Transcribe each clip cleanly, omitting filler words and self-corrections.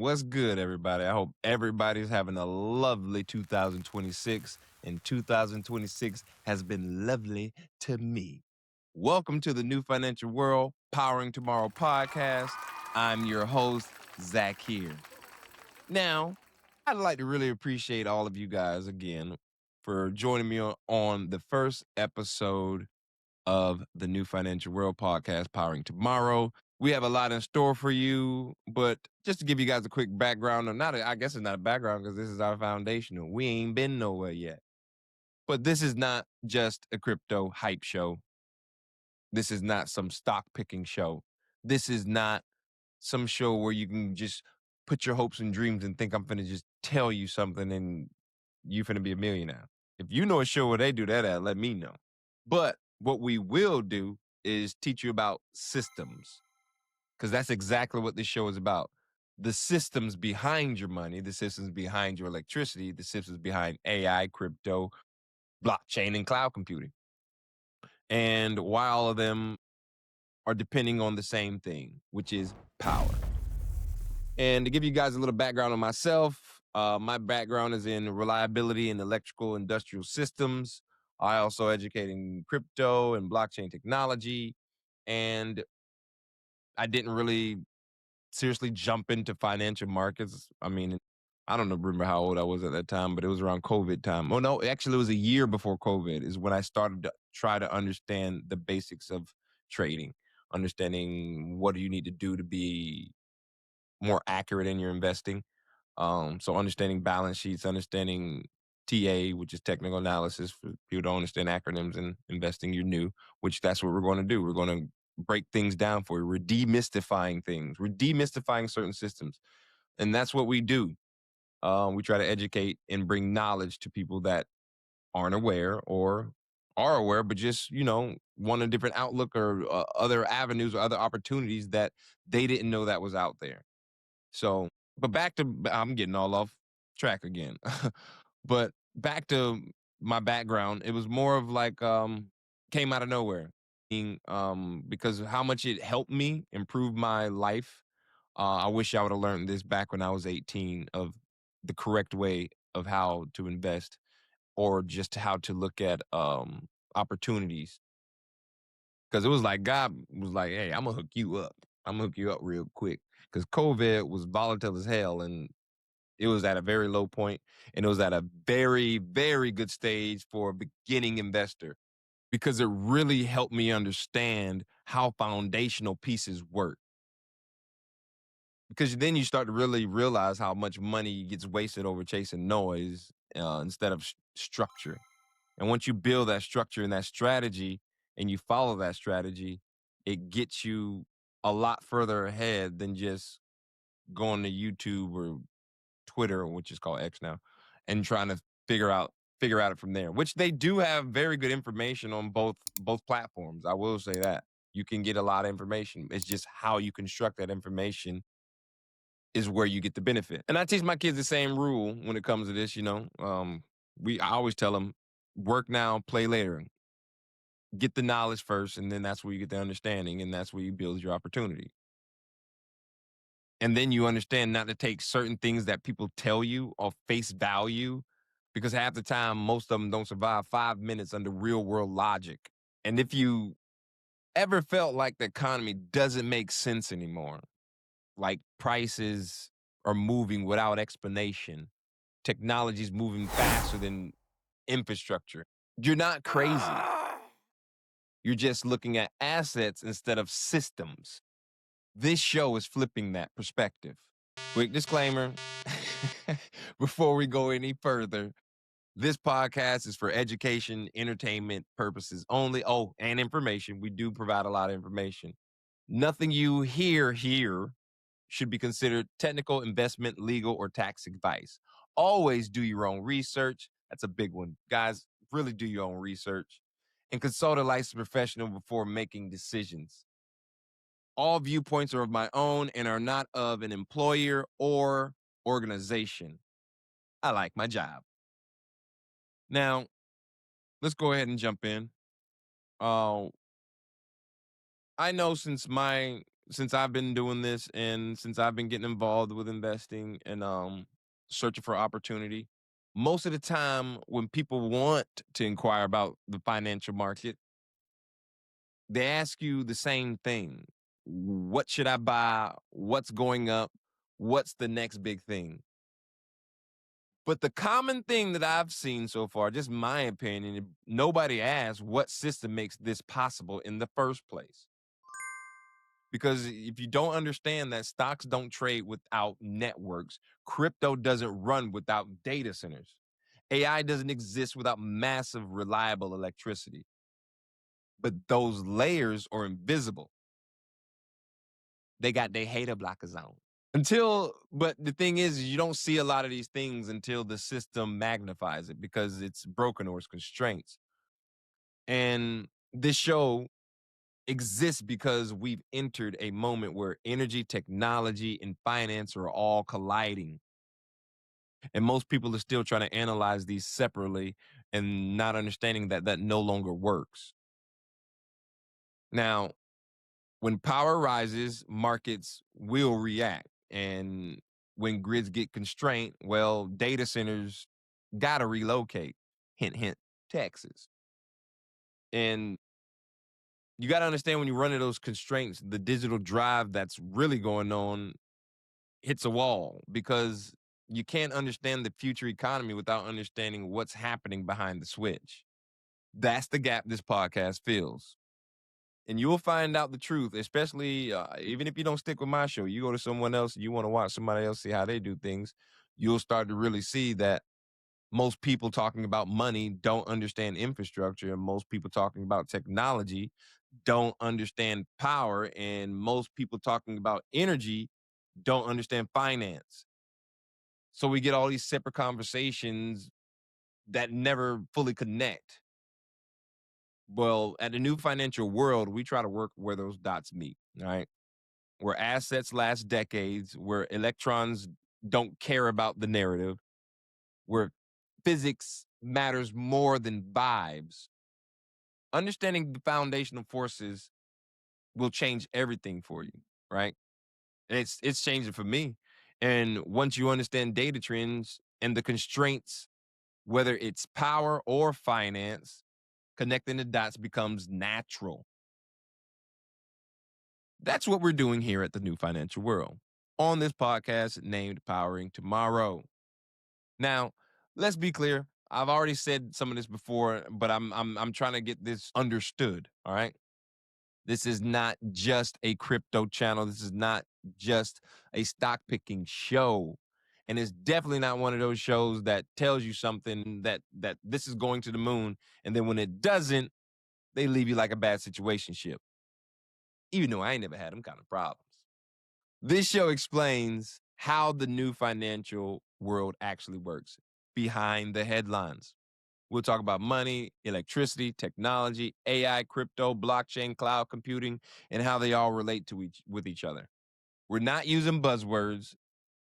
What's good, everybody? I hope everybody's having a lovely 2026, and 2026 has been lovely to me. Welcome to the New Financial World Powering Tomorrow podcast. I'm your host, Zach here. Now, I'd like to really appreciate all of you guys again for joining me on the first episode of the New Financial World podcast, Powering Tomorrow. We have a lot in store for you, but just to give you guys a quick background, or not, I guess it's not a background because this is our foundational. We ain't been nowhere yet. But this is not just a crypto hype show. This is not some stock picking show. This is not some show where you can just put your hopes and dreams and think I'm finna just tell you something and you finna be a millionaire. If you know a show where they do that at, let me know. But what we will do is teach you about systems, because that's exactly what this show is about. The systems behind your money, the systems behind your electricity, the systems behind AI, crypto, blockchain, and cloud computing. And why all of them are depending on the same thing, which is power. And to give you guys a little background on myself, my background is in reliability and electrical industrial systems. I also educate in crypto and blockchain technology. And I didn't really seriously jump into financial markets. I mean, I don't remember how old I was at that time, but it was around COVID time. Oh, no, actually, it was a year before COVID is when I started to try to understand the basics of trading, understanding what do you need to do to be more accurate in your investing. So understanding balance sheets, understanding TA, which is technical analysis for people who don't understand acronyms and investing, you're new, which that's what we're going to do. We're going to break things down for you. We're demystifying things. We're demystifying certain systems. And that's what we do. We try to educate and bring knowledge to people that aren't aware or are aware, but just, want a different outlook or other avenues or other opportunities that they didn't know that was out there. So, but back to, I'm getting all off track again. But back to my background, it was more of like came out of nowhere. Because of how much it helped me improve my life. I wish I would have learned this back when I was 18 of the correct way of how to invest or just how to look at opportunities. Because it was like God was like, hey, I'm gonna hook you up. I'm gonna hook you up real quick. Because COVID was volatile as hell and it was at a very low point and it was at a very, very good stage for a beginning investor because it really helped me understand how foundational pieces work. Because then you start to really realize how much money gets wasted over chasing noise instead of structure. And once you build that structure and that strategy and you follow that strategy, it gets you a lot further ahead than just going to YouTube or Twitter, which is called X now, and trying to figure out it from there. Which they do have very good information on both platforms. I will say that. You can get a lot of information. It's just how you construct that information is where you get the benefit. And I teach my kids the same rule when it comes to this, I always tell them, work now, play later. Get the knowledge first, and then that's where you get the understanding, and that's where you build your opportunity. And then you understand not to take certain things that people tell you or face value, because half the time, most of them don't survive 5 minutes under real world logic. And if you ever felt like the economy doesn't make sense anymore, like prices are moving without explanation, technology's moving faster than infrastructure, you're not crazy. You're just looking at assets instead of systems. This show is flipping that perspective. Quick disclaimer before we go any further, this podcast is for education, entertainment purposes only. Oh, and information. We do provide a lot of information. Nothing you hear here should be considered technical, investment, legal, or tax advice. Always do your own research. That's a big one. Guys, really do your own research and consult a licensed professional before making decisions. All viewpoints are of my own and are not of an employer or organization. I like my job. Now, let's go ahead and jump in. I know since my since I've been doing this and since I've been getting involved with investing and searching for opportunity, most of the time when people want to inquire about the financial market, they ask you the same thing. What should I buy? What's going up? What's the next big thing? But the common thing that I've seen so far, just my opinion, nobody asks what system makes this possible in the first place. Because if you don't understand that stocks don't trade without networks, crypto doesn't run without data centers, AI doesn't exist without massive, reliable electricity. But those layers are invisible. They got their hater blockers on. But the thing is, you don't see a lot of these things until the system magnifies it because it's broken or it's constraints. And this show exists because we've entered a moment where energy, technology, and finance are all colliding. And most people are still trying to analyze these separately and not understanding that that no longer works. Now, when power rises, markets will react. And when grids get constrained, well, data centers got to relocate. Hint, hint, Texas. And you got to understand when you run into those constraints, the digital drive that's really going on hits a wall because you can't understand the future economy without understanding what's happening behind the switch. That's the gap this podcast fills. And you will find out the truth, especially even if you don't stick with my show, you go to someone else, you want to watch somebody else see how they do things, you'll start to really see that most people talking about money don't understand infrastructure, and most people talking about technology don't understand power, and most people talking about energy don't understand finance. So we get all these separate conversations that never fully connect. Well, at the new financial world, we try to work where those dots meet, right? Where assets last decades, where electrons don't care about the narrative, where physics matters more than vibes. Understanding the foundational forces will change everything for you, right? And it's changing for me. And once you understand data trends and the constraints, whether it's power or finance, connecting the dots becomes natural. That's what we're doing here at the New Financial World on this podcast named Powering Tomorrow. Now, let's be clear. I've already said some of this before, but I'm trying to get this understood. All right. This is not just a crypto channel. This is not just a stock picking show. And it's definitely not one of those shows that tells you something that this is going to the moon. And then when it doesn't, they leave you like a bad situationship. Even though I ain't never had them kind of problems. This show explains how the new financial world actually works behind the headlines. We'll talk about money, electricity, technology, AI, crypto, blockchain, cloud computing, and how they all relate to with each other. We're not using buzzwords.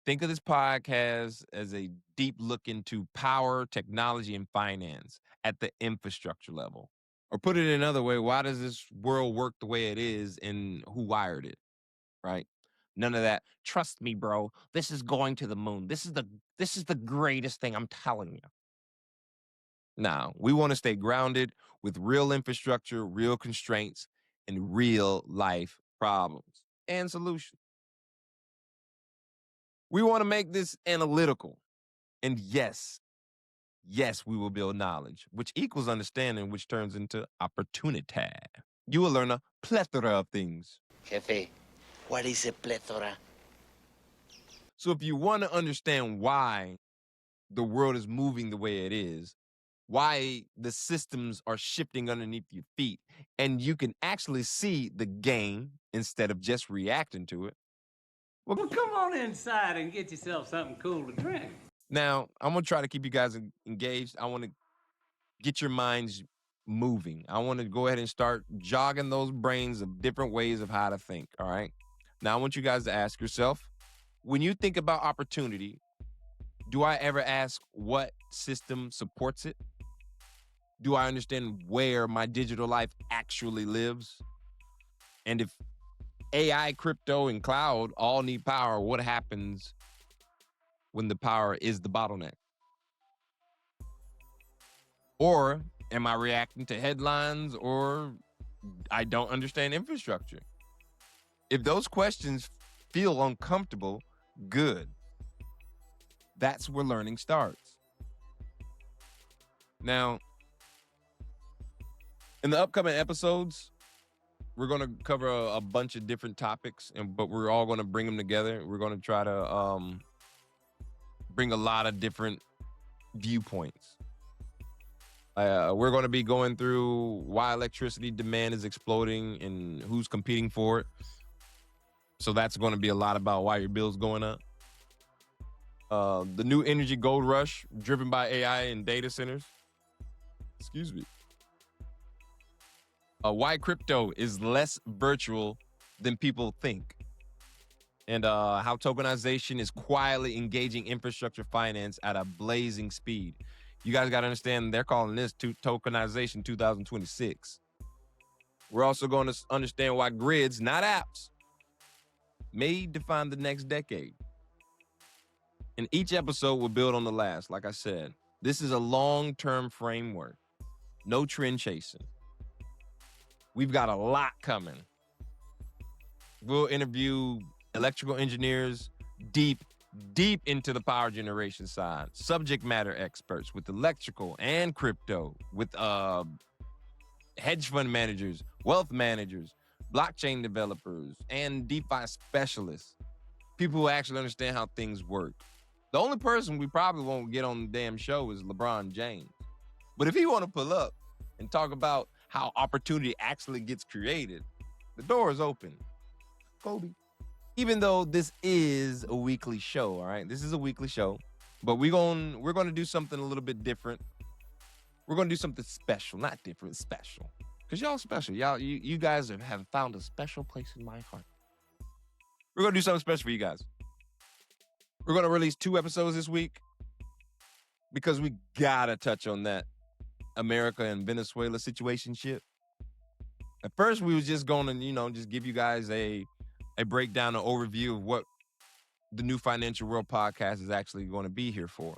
Think of this podcast as a deep look into power, technology, and finance at the infrastructure level. Or put it another way, why does this world work the way it is and who wired it, right? None of that. Trust me, bro. This is going to the moon. This is the greatest thing, I'm telling you. Now, we want to stay grounded with real infrastructure, real constraints, and real life problems and solutions. We want to make this analytical. And yes, we will build knowledge, which equals understanding, which turns into opportunity. You will learn a plethora of things. Jefe, what is a plethora? So if you want to understand why the world is moving the way it is, why the systems are shifting underneath your feet, and you can actually see the game instead of just reacting to it. Well, come on inside and get yourself something cool to drink. Now, I'm going to try to keep you guys engaged. I want to get your minds moving. I want to go ahead and start jogging those brains of different ways of how to think, all right? Now, I want you guys to ask yourself, when you think about opportunity, do I ever ask what system supports it? Do I understand where my digital life actually lives? And if AI, crypto, and cloud all need power. What happens when the power is the bottleneck? Or am I reacting to headlines, or I don't understand infrastructure? If those questions feel uncomfortable, good. That's where learning starts. Now, in the upcoming episodes, we're going to cover a bunch of different topics, but we're all going to bring them together. We're going to try to bring a lot of different viewpoints. We're going to be going through why electricity demand is exploding and who's competing for it. So that's going to be a lot about why your bill's going up. The new energy gold rush driven by AI and data centers. Excuse me. Why crypto is less virtual than people think. And how tokenization is quietly engaging infrastructure finance at a blazing speed. You guys got to understand, they're calling this tokenization 2026. We're also going to understand why grids, not apps, may define the next decade. And each episode will build on the last. Like I said, this is a long-term framework. No trend chasing. We've got a lot coming. We'll interview electrical engineers deep into the power generation side, subject matter experts with electrical and crypto, with hedge fund managers, wealth managers, blockchain developers, and DeFi specialists, people who actually understand how things work. The only person we probably won't get on the damn show is LeBron James. But if he want to pull up and talk about how opportunity actually gets created, the door is open. Kobe. Even though this is a weekly show, all right? This is a weekly show, but we're going to do something a little bit different. We're going to do something special, not different, special. Because y'all special. You guys have found a special place in my heart. We're going to do something special for you guys. We're going to release 2 episodes this week because we got to touch on that America and Venezuela situation shit. At first, we was just going to, just give you guys a breakdown, an overview of what the New Financial World podcast is actually going to be here for.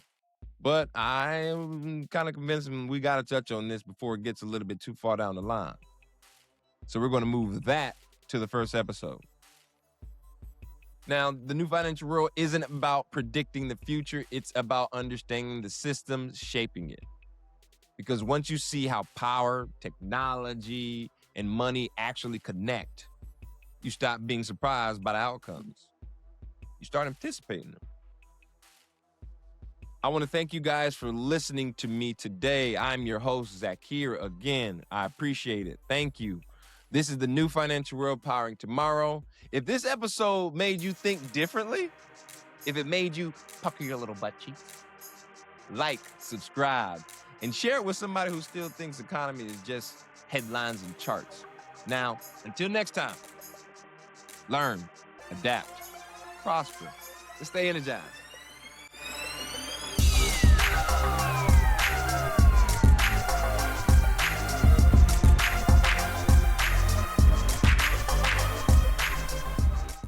But I'm kind of convinced we got to touch on this before it gets a little bit too far down the line. So we're going to move that to the first episode. Now, the New Financial World isn't about predicting the future. It's about understanding the systems shaping it. Because once you see how power, technology, and money actually connect, you stop being surprised by the outcomes. You start anticipating them. I want to thank you guys for listening to me today. I'm your host, Zakir, again. I appreciate it. Thank you. This is the New Financial World powering tomorrow. If this episode made you think differently, if it made you pucker your little butt cheeks, like, subscribe, and share it with somebody who still thinks economy is just headlines and charts. Now, until next time, learn, adapt, prosper, and stay energized.